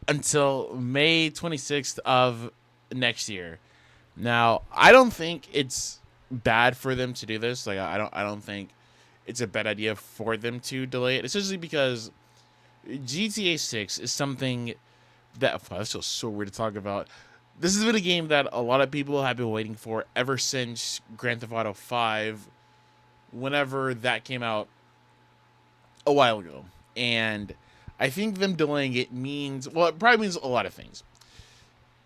until May 26th of next year. Now, I don't think it's bad for them to do this. Like, I don't think it's a bad idea for them to delay it, especially because GTA 6 is something that that feels so weird to talk about. This has been a game that a lot of people have been waiting for ever since Grand Theft Auto 5, whenever that came out a while ago. And I think them delaying it means, well, it probably means a lot of things.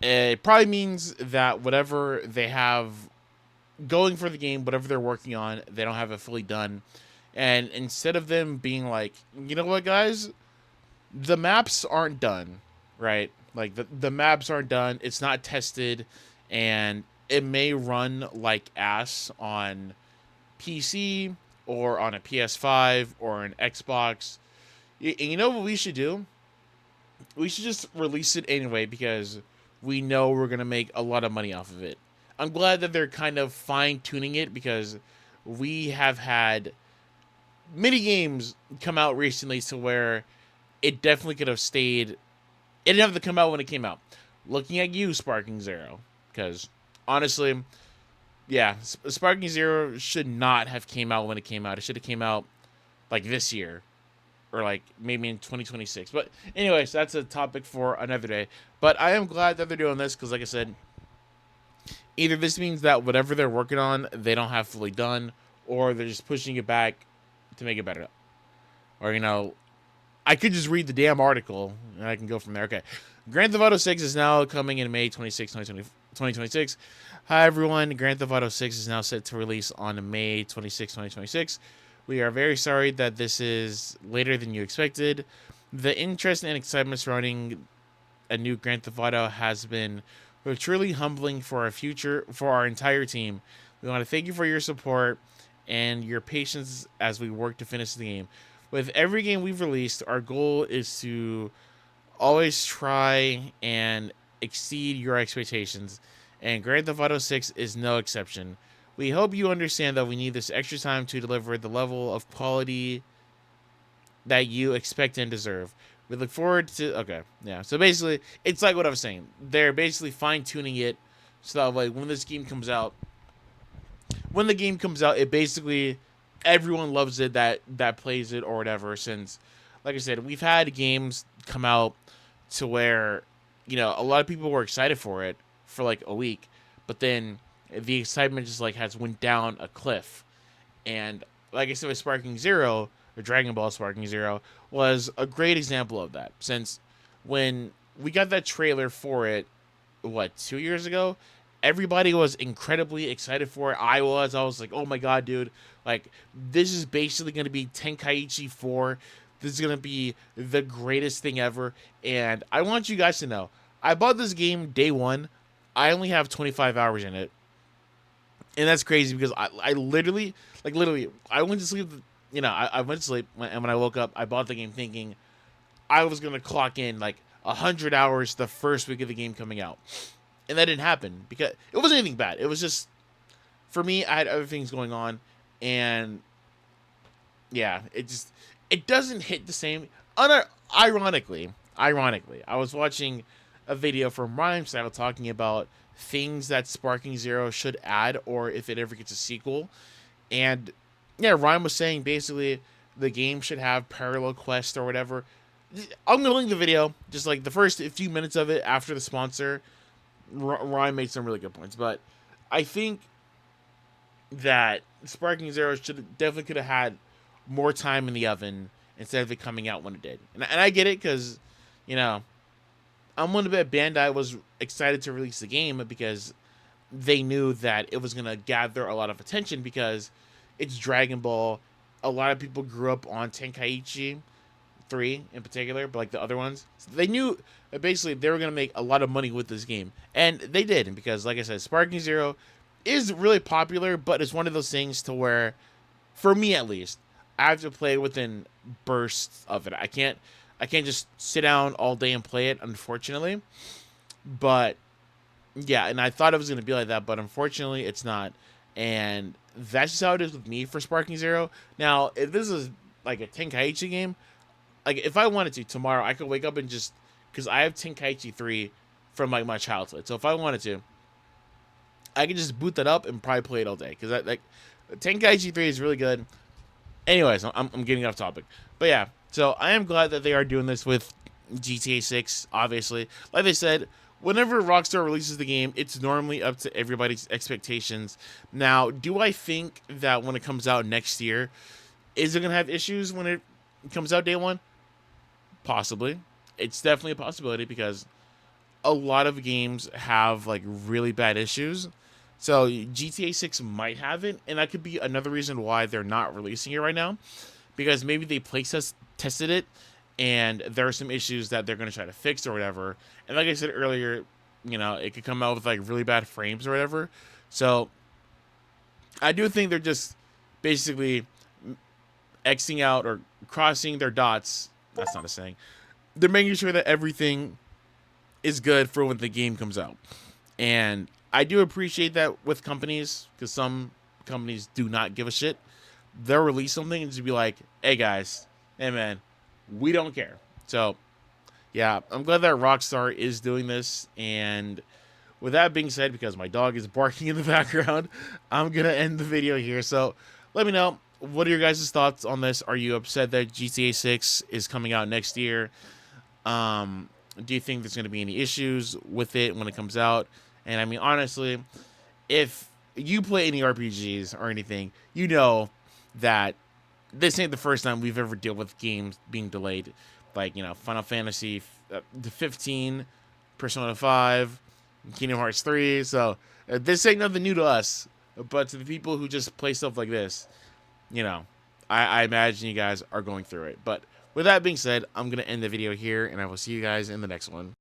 It probably means that whatever they have going for the game, whatever they're working on, they don't have it fully done. And instead of them being like, you know what, guys, the maps aren't done, right? Like the maps aren't done. It's not tested, and it may run like ass on PC or on a PS5 or an Xbox. And you know what we should do? We should just release it anyway because we know we're gonna make a lot of money off of it. I'm glad that they're kind of fine tuning it because we have had many games come out recently to where it definitely could have stayed. It didn't have to come out when it came out. Looking at you, Sparking Zero, because honestly, yeah, Sparking Zero should not have came out when it came out. It should have came out like this year or like maybe in 2026. But anyways, that's a topic for another day. But I am glad that they're doing this because, like I said, either this means that whatever they're working on they don't have fully done, or they're just pushing it back to make it better. Or I could just read the damn article and I can go from there. Okay. Grand Theft Auto 6 is now coming in May 26, 2026. Hi, everyone. Grand Theft Auto 6 is now set to release on May 26, 2026. We are very sorry that this is later than you expected. The interest and excitement surrounding a new Grand Theft Auto has been truly humbling for our future, for our entire team. We want to thank you for your support and your patience as we work to finish the game. With every game we've released, our goal is to always try and exceed your expectations, and Grand Theft Auto 6 is no exception. We hope you understand that we need this extra time to deliver the level of quality that you expect and deserve. We look forward to. Okay, yeah. So basically, it's like what I was saying. They're basically fine tuning it so that like when the game comes out, it basically everyone loves it that plays it or whatever. Since, like I said, we've had games come out to where a lot of people were excited for it for like a week, but then the excitement just like has went down a cliff. And like I said with Sparking Zero or Dragon Ball Sparking Zero was a great example of that. Since when we got that trailer for it, what 2 years ago, everybody was incredibly excited for it. I was like, oh my god, dude, like this is basically going to be Tenkaichi 4. This is going to be the greatest thing ever. And I want you guys to know, I bought this game day one. I only have 25 hours in it. And that's crazy because I literally, I went to sleep, I went to sleep, and when I woke up, I bought the game thinking I was going to clock in like 100 hours the first week of the game coming out. And that didn't happen because it wasn't anything bad. It was just, for me, I had other things going on. And yeah, it doesn't hit the same. Ironically, I was watching a video from Rhyme Style talking about things that Sparking Zero should add, or if it ever gets a sequel. And yeah, Rhyme was saying basically the game should have parallel quest or whatever. I'm gonna link the video, just like the first few minutes of it after the sponsor. Ryan made some really good points, but I think that Sparking Zero should definitely could have had more time in the oven instead of it coming out when it did. And I get it because, you know, I'm willing to bet Bandai was excited to release the game because they knew that it was going to gather a lot of attention because it's Dragon Ball. A lot of people grew up on Tenkaichi 3 in particular, but like the other ones. So they knew that basically they were going to make a lot of money with this game. And they did because, like I said, Sparking Zero is really popular, but it's one of those things to where, for me at least, I have to play within bursts of it. I can't just sit down all day and play it, unfortunately. But yeah, and I thought it was going to be like that, but unfortunately it's not. And that's just how it is with me for Sparking Zero. Now, if this is like a Tenkaichi game, like if I wanted to tomorrow, I could wake up and just because I have Tenkaichi 3 from like my childhood. So if I wanted to, I could just boot that up and probably play it all day because like Tenkaichi 3 is really good. Anyways, I'm getting off topic, but yeah. So I am glad that they are doing this with GTA 6. Obviously, like I said, whenever Rockstar releases the game, it's normally up to everybody's expectations. Now, do I think that when it comes out next year, is it gonna have issues when it comes out day one? Possibly. It's definitely a possibility because a lot of games have like really bad issues. So GTA 6 might have it, and that could be another reason why they're not releasing it right now, because maybe they tested it, and there are some issues that they're going to try to fix or whatever. And like I said earlier, it could come out with like really bad frames or whatever. So I do think they're just basically Xing out or crossing their dots. That's not a saying. They're making sure that everything is good for when the game comes out. And I do appreciate that with companies, because some companies do not give a shit. They'll release something and just be like, hey guys, hey man, we don't care. So yeah, I'm glad that Rockstar is doing this. And with that being said, because my dog is barking in the background, I'm going to end the video here. So let me know, what are your guys' thoughts on this? Are you upset that GTA 6 is coming out next year? Do you think there's going to be any issues with it when it comes out? And I mean, honestly, if you play any RPGs or anything, you know that this ain't the first time we've ever dealt with games being delayed. Like, Final Fantasy 15, Persona 5, Kingdom Hearts 3. So this ain't nothing new to us. But to the people who just play stuff like this, I imagine you guys are going through it. But with that being said, I'm going to end the video here, and I will see you guys in the next one.